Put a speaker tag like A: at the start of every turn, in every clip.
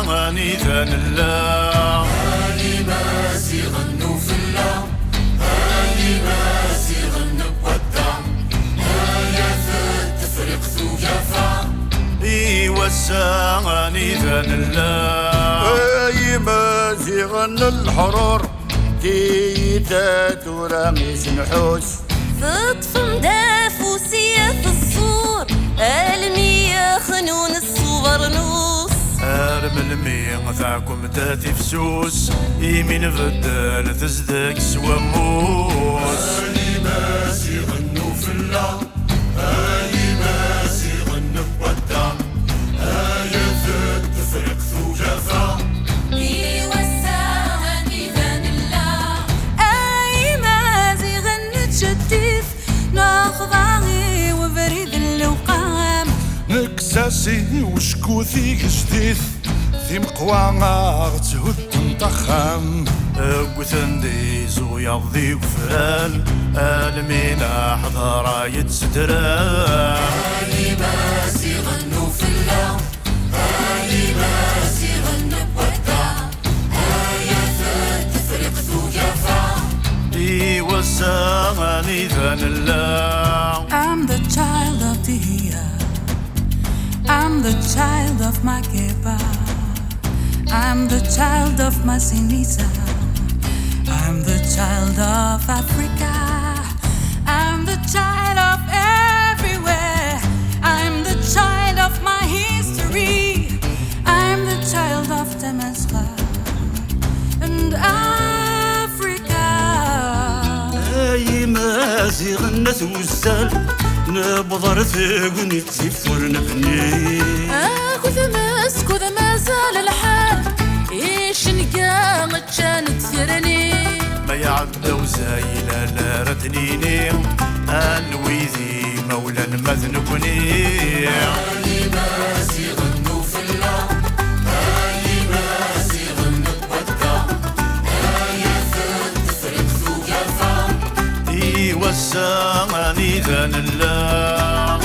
A: وساني ذن الله
B: هاني ماسي غنو في الله هاني ماسي غنو بودا هيا تفرق ذو جفا
A: اي وساني ذن الله
C: اي ماسي غن الحرور كيتات وراميس نحوس
D: فطف مداف وسياف الصور المية خنون الصور نوس
A: ارمل مي ذاكم داتي فسوس يمين بدل تزدك سواموس
B: هاني ماسي غنو في الله هاني ماسي غنو بودا هيا تفرق ذو جفا
D: ناخضاغي وبريد اللوقام
C: نكساسي وشكوثي جديد ذي مقوانا تهد نطخام
A: قوثن ديزو يضي وفران المينا حضرا يتسدران
B: هاني ماسي غنو في الله هاني ماسي غنو بودا هيا تفرق ذو جفا
A: اي وساني ذن الله
E: I'm the child of the year. I'm the child of Makeba. I'm the child of Masinisa. I'm the child of Africa. I'm the child of everywhere. I'm the child of my history. I'm the child of Damascus and Africa.
A: اي مازي غنت وزال نبضر ثقني تزفر نبني
D: اخذ مسك وذا ما زال الحال ايش نقام كانت تثرني
A: ما يعدى وزايلة لا ردنيني انويذي مولا مذنبني
B: هاني ماسي غنو في الله هاني ماسي غنو بودا هيا تفرق ذو جفا
A: اي وساني ذن الله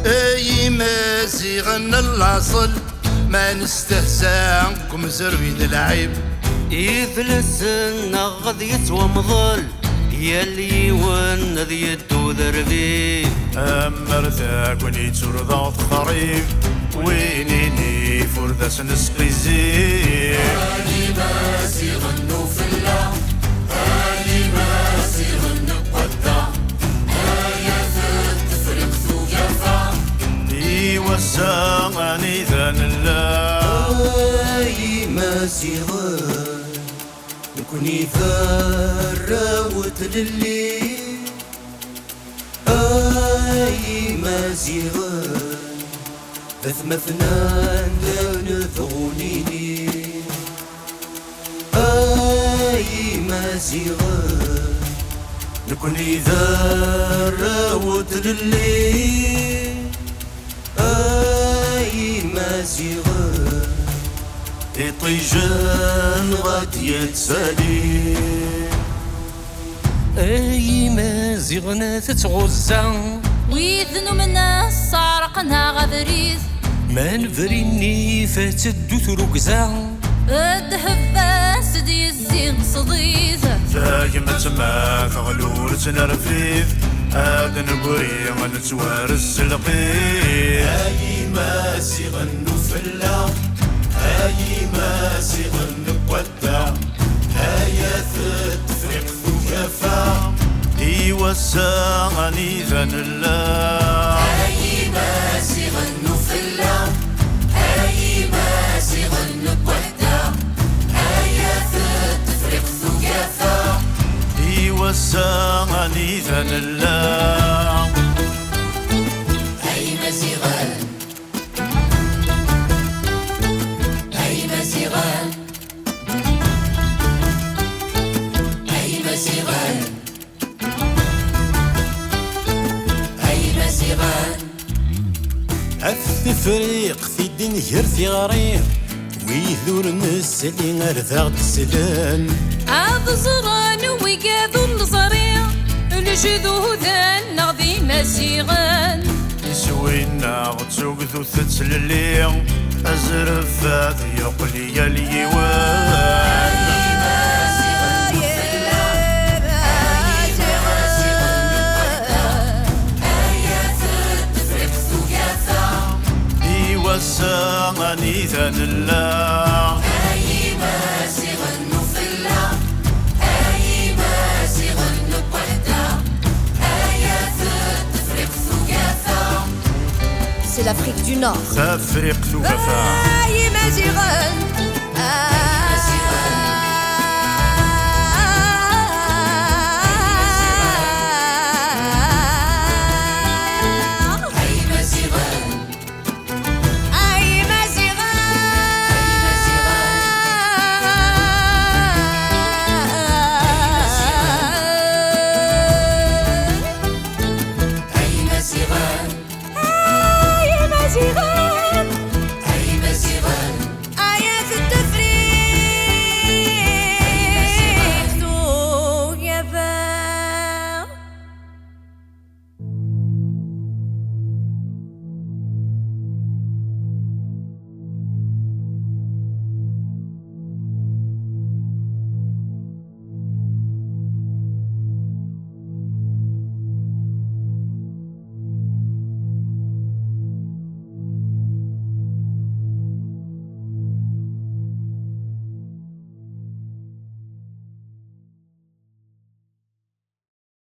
C: اي ماسي غن الاصل ما نستهزاكم زرويد العيب
A: يفلسن غد يتومضل يلي ون ذي يدو ذربي أمر ذاك وني ترضى خريب وينيني فردس نسقي زيب
B: هاني ماسي غنو في الله هاني ماسي غنو بودا هيا تفرق ذو جفا
A: اي وساني ذن الله
F: اي ماسي غن نكوني ثروت للي اي ماسي غن بث مثنان لنثغونيني اي ماسي غن نكوني ثروت للي اي ماسي غن
A: طيجان غاد يتسالي
G: اي مازيغنا تتغزا
D: ويذنو منا سارقنا غذريز
G: ما نفريني فاتدو تركزا
D: الدهباس دي الزين صديز
A: دايما ما ثغلور تنرفيذ هذا نقري نتوارس القيد
B: هاي ماسي غنو في الله هاي ماسي غنو بودا هيا تفرق ذو جفا
A: اي وساني ذن الله
B: هاي ماسي غنو في الله هاي ماسي غنو بودا هيا تفرق ذو جفا
A: اي وساني ذن الله
B: هاي ماسي غن هاي ماسي غن هاي ماسي غن هاي ماسي غن
G: التفريق في الدين غير ثغري ويذور مسلي غرثاغ تسلم
D: عاد زران ويقاذو النظرية الجذو ذان نغذي مسيغان
A: يسوينا غتسوق ذو تتسللي أزرف هذا يقلي اليوان وساغني ذن الله
B: أي ماسي غنو فلا أي ماسي غنو بوحدة آيات تفرق ثقافة.
H: C'est l'Afrique du Nord.
A: تفرق ثقافة.
H: أي مازيغان
B: أي مزيغان